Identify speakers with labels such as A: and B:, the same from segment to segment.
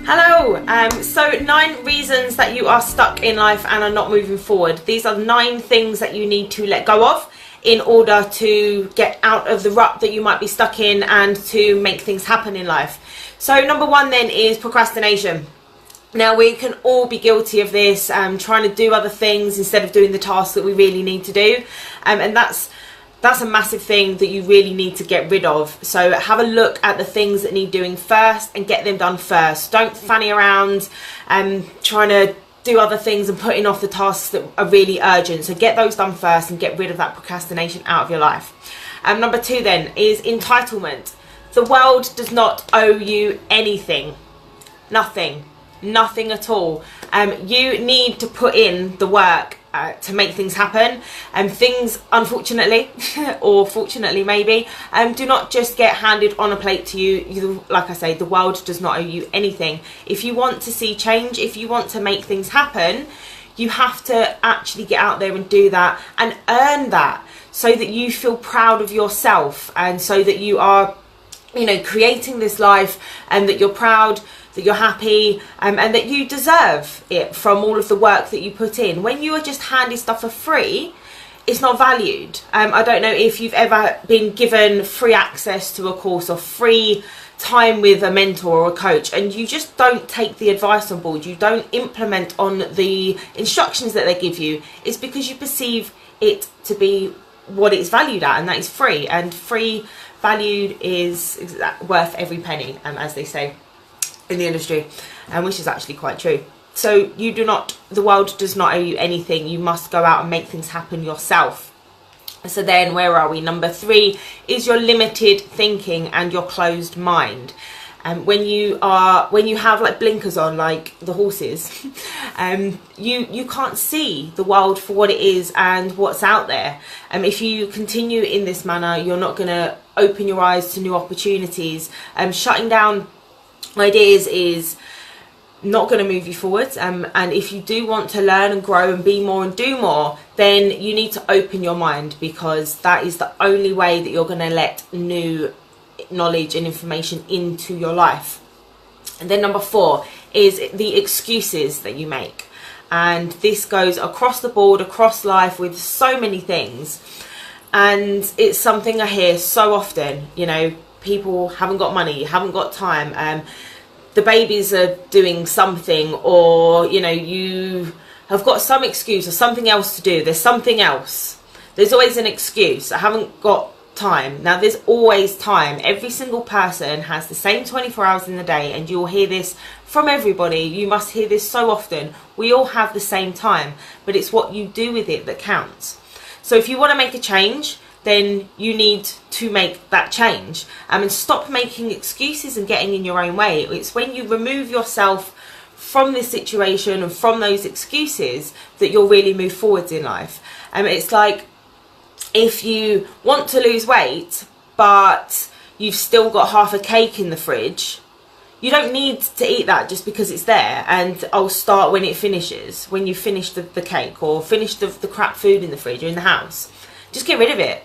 A: Hello, so 9 reasons that you are stuck in life and are not moving forward. These are 9 things that you need to let go of in order to get out of the rut that you might be stuck in and to make things happen in life. So number 1 then is procrastination. Now we can all be guilty of this, trying to do other things instead of doing the tasks that we really need to do, and that's a massive thing that you really need to get rid of. So have a look at the things that need doing first and get them done first. Don't fanny around trying to do other things and putting off the tasks that are really urgent. So get those done first and get rid of that procrastination out of your life. Number 2 then is entitlement. The world does not owe you anything. Nothing at all. You need to put in the work to make things happen, and things, unfortunately or fortunately maybe, do not just get handed on a plate to you. Like I say, the world does not owe you anything. If you want to see change, if you want to make things happen, you have to actually get out there and do that and earn that, so that you feel proud of yourself, and so that you are, creating this life, and that you're proud, that you're happy, and that you deserve it from all of the work that you put in. When you are just handing stuff for free, it's not valued. I don't know if you've ever been given free access to a course or free time with a mentor or a coach, and you just don't take the advice on board, you don't implement on the instructions that they give you. It's because you perceive it to be what it's valued at, and that is free. And free valued is worth every penny, as they say in the industry, which is actually quite true. So the world does not owe you anything. You must go out and make things happen yourself. So then where are we? Number 3 is your limited thinking and your closed mind. When you have like blinkers on, like the horses, you can't see the world for what it is and what's out there. If you continue in this manner, you're not going to open your eyes to new opportunities. Shutting down ideas is not going to move you forwards, and if you do want to learn and grow and be more and do more, then you need to open your mind, because that is the only way that you're going to let new knowledge and information into your life. And then number 4 is the excuses that you make, and this goes across the board, across life, with so many things, and it's something I hear so often. People haven't got money, haven't got time, the babies are doing something, or you have got some excuse or something else to do. There's something else. There's always an excuse. I haven't got time. Now there's always time. Every single person has the same 24 hours in the day, and you'll hear this from everybody. You must hear this so often. We all have the same time, but it's what you do with it that counts. So if you want to make a change, then you need to make that change, and stop making excuses and getting in your own way. It's when you remove yourself from this situation and from those excuses that you'll really move forwards in life. It's like if you want to lose weight but you've still got half a cake in the fridge, you don't need to eat that just because it's there, and I'll start when it finishes, when you finish the cake or finish the crap food in the fridge or in the house. Just get rid of it.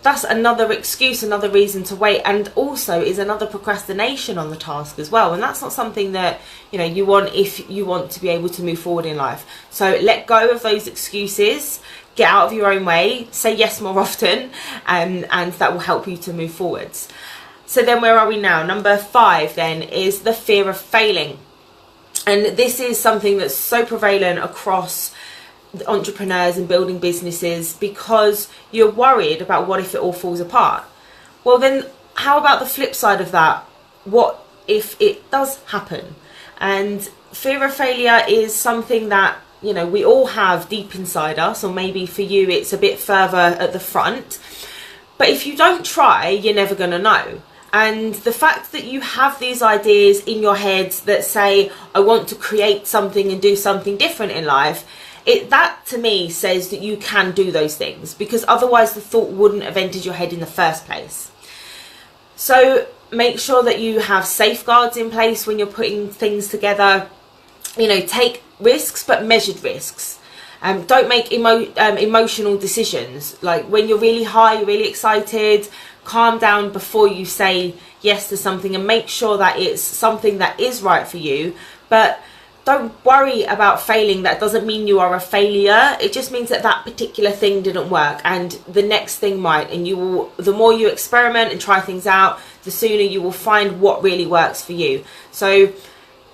A: That's another excuse, another reason to wait, and also is another procrastination on the task as well. And that's not something that you want if you want to be able to move forward in life. So let go of those excuses, get out of your own way, say yes more often, and that will help you to move forwards. So then where are we now? Number 5 then is the fear of failing, and this is something that's so prevalent across entrepreneurs and building businesses, because you're worried about what if it all falls apart. Well, then how about the flip side of that? What if it does happen? And fear of failure is something that we all have deep inside us, or maybe for you it's a bit further at the front, but if you don't try, you're never going to know. And the fact that you have these ideas in your head that say, I want to create something and do something different in life, that to me says that you can do those things, because otherwise the thought wouldn't have entered your head in the first place. So make sure that you have safeguards in place when you're putting things together. Take risks, but measured risks. Don't make emotional decisions. Like when you're really high, you're really excited, calm down before you say yes to something, and make sure that it's something that is right for you. But don't worry about failing. That doesn't mean you are a failure. It just means that that particular thing didn't work and the next thing might. And you will, the more you experiment and try things out, the sooner you will find what really works for you. So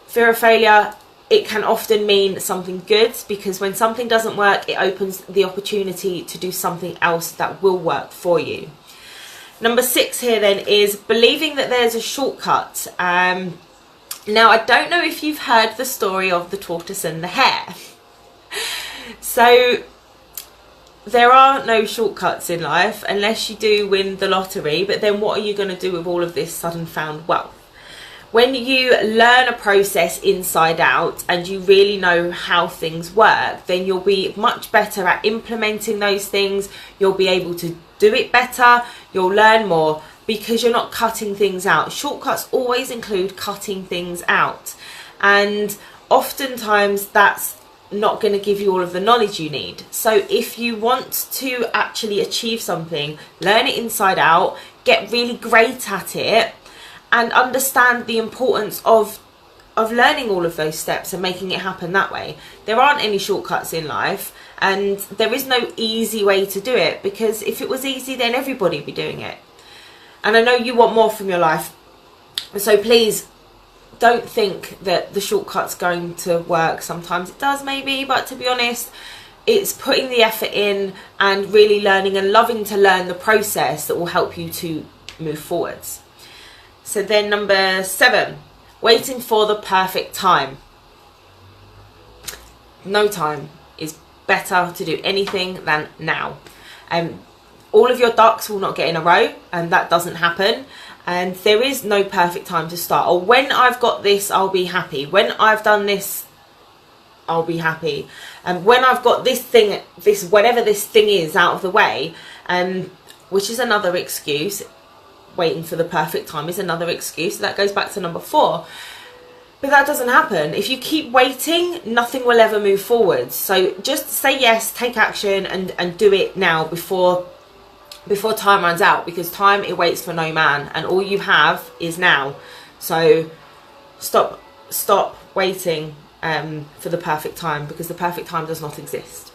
A: fear of failure, it can often mean something good, because when something doesn't work, it opens the opportunity to do something else that will work for you. Number 6 here then is believing that there's a shortcut. Now, I don't know if you've heard the story of the tortoise and the hare. So there are no shortcuts in life unless you do win the lottery. But then what are you going to do with all of this sudden found wealth? When you learn a process inside out and you really know how things work, then you'll be much better at implementing those things. You'll be able to do it better. You'll learn more, because you're not cutting things out. Shortcuts always include cutting things out. And oftentimes that's not going to give you all of the knowledge you need. So if you want to actually achieve something, learn it inside out, get really great at it, and understand the importance of learning all of those steps and making it happen that way. There aren't any shortcuts in life, and there is no easy way to do it, because if it was easy, then everybody would be doing it. And I know you want more from your life, so please don't think that the shortcut's going to work. Sometimes it does, maybe, but to be honest, it's putting the effort in and really learning and loving to learn the process that will help you to move forwards. So then number 7, waiting for the perfect time. No time is better to do anything than now. All of your ducks will not get in a row, and that doesn't happen. And there is no perfect time to start. Or when I've got this, I'll be happy. When I've done this, I'll be happy. And when I've got this thing, this whatever this thing is out of the way, which is another excuse. Waiting for the perfect time is another excuse. That goes back to number 4. But that doesn't happen. If you keep waiting, nothing will ever move forward. So just say yes, take action, and do it now before time runs out, because time, it waits for no man, and all you have is now. So stop waiting for the perfect time, because the perfect time does not exist.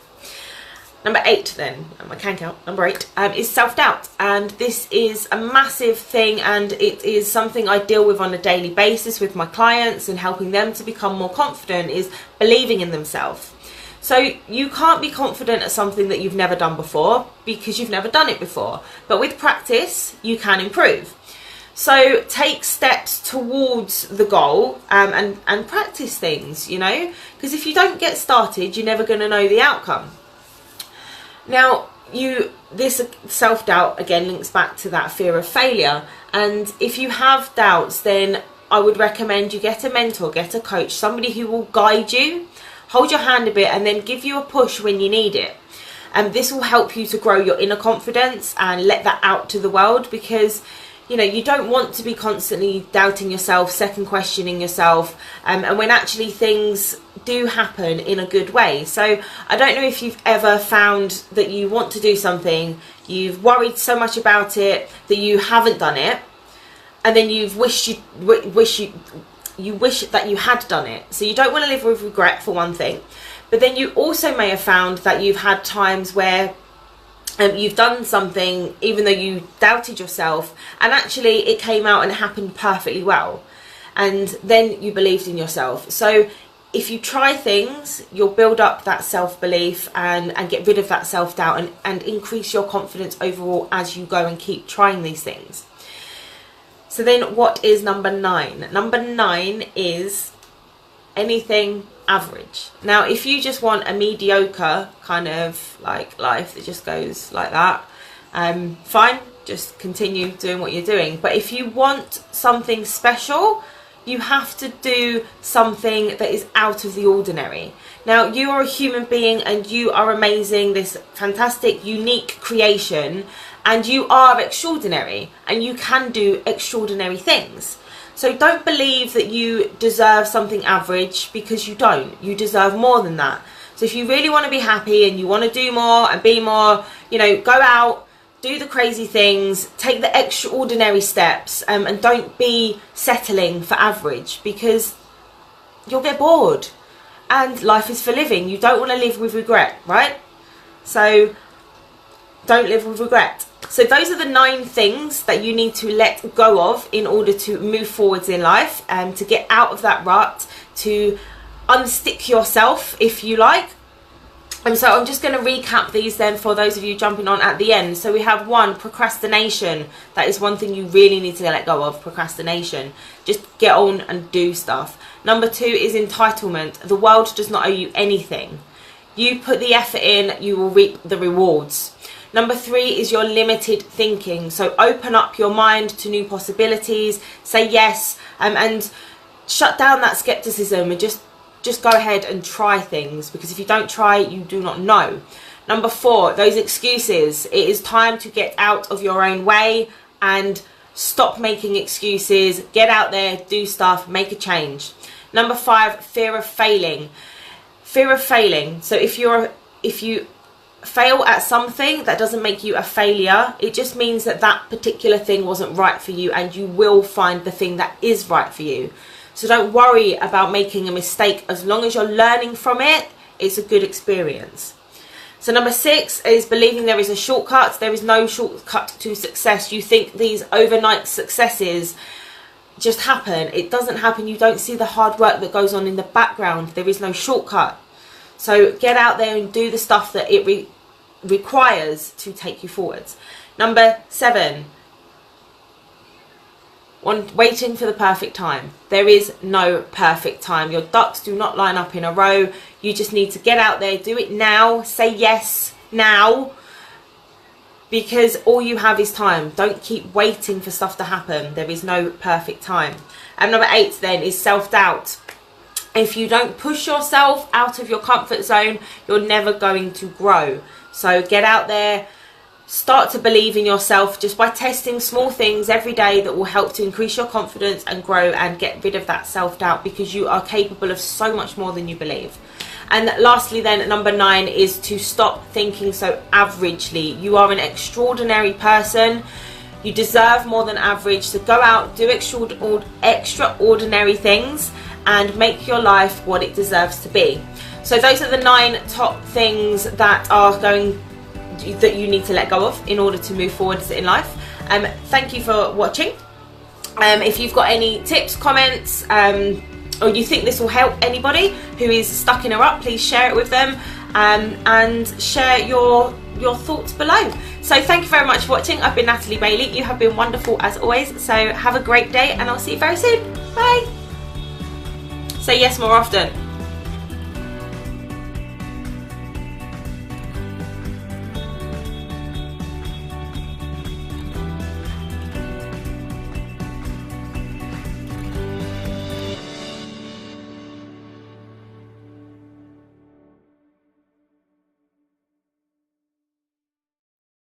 A: Number 8 then, I can count, number 8, is self-doubt. And this is a massive thing, and it is something I deal with on a daily basis with my clients, and helping them to become more confident is believing in themselves. So you can't be confident at something that you've never done before, because you've never done it before. But with practice, you can improve. So take steps towards the goal, and practice things, you know, because if you don't get started, you're never going to know the outcome. Now, this self-doubt again links back to that fear of failure. And if you have doubts, then I would recommend you get a mentor, get a coach, somebody who will guide you, hold your hand a bit, and then give you a push when you need it. And this will help you to grow your inner confidence and let that out to the world, because you know, you don't want to be constantly doubting yourself, second questioning yourself, and when actually things do happen in a good way. So I don't know if you've ever found that you want to do something, you've worried so much about it that you haven't done it, and then you've wish that you had done it. So you don't want to live with regret, for one thing. But then you also may have found that you've had times where you've done something even though you doubted yourself, and actually it came out and it happened perfectly well, and then you believed in yourself. So if you try things, you'll build up that self-belief and get rid of that self-doubt, and increase your confidence overall as you go and keep trying these things. So then what is number 9? Number 9 is anything average. Now, if you just want a mediocre kind of like life that just goes like that, fine, just continue doing what you're doing. But if you want something special, you have to do something that is out of the ordinary. Now, you are a human being and you are amazing, this fantastic, unique creation, and you are extraordinary, and you can do extraordinary things. So don't believe that you deserve something average, because you don't. You deserve more than that. So if you really want to be happy and you want to do more and be more, you know, go out, do the crazy things, take the extraordinary steps, and don't be settling for average, because you'll get bored, and life is for living. You don't want to live with regret, right? So don't live with regret. So those are the 9 things that you need to let go of in order to move forwards in life, and to get out of that rut, to unstick yourself, if you like. And so I'm just going to recap these then for those of you jumping on at the end. So we have 1, procrastination. That is one thing you really need to let go of, procrastination. Just get on and do stuff. Number 2 is entitlement. The world does not owe you anything. You put the effort in, you will reap the rewards. Number 3 is your limited thinking. So open up your mind to new possibilities. Say yes, and shut down that skepticism, and just go ahead and try things, because if you don't try, you do not know. Number 4, those excuses. It is time to get out of your own way and stop making excuses. Get out there, do stuff, make a change. Number 5, fear of failing. Fear of failing. So if you fail at something, that doesn't make you a failure. It just means that that particular thing wasn't right for you, and you will find the thing that is right for you. So don't worry about making a mistake. As long as you're learning from it, it's a good experience. So number 6 is believing there is a shortcut. There is no shortcut to success. You think these overnight successes just happen. It doesn't happen. You don't see the hard work that goes on in the background. There is no shortcut. So get out there and do the stuff that it requires to take you forwards. Number 7, waiting for the perfect time. There is no perfect time. Your ducks do not line up in a row. You just need to get out there, do it now, say yes now, because all you have is time. Don't keep waiting for stuff to happen. There is no perfect time. And number 8 then is self-doubt. If you don't push yourself out of your comfort zone, you're never going to grow. So get out there. Start to believe in yourself just by testing small things every day that will help to increase your confidence and grow and get rid of that self-doubt, because you are capable of so much more than you believe. And lastly then, number 9 is to stop thinking so averagely. You are an extraordinary person. You deserve more than average. So go out, do extraordinary things, and make your life what it deserves to be. So those are the 9 top things that you need to let go of in order to move forwards in life. Thank you for watching. If you've got any tips, comments, or you think this will help anybody who is stuck in a rut, please share it with them, and share your thoughts below. So thank you very much for watching. I've been Natalie Bailey. You have been wonderful as always. So have a great day, and I'll see you very soon. Bye. Say yes more often.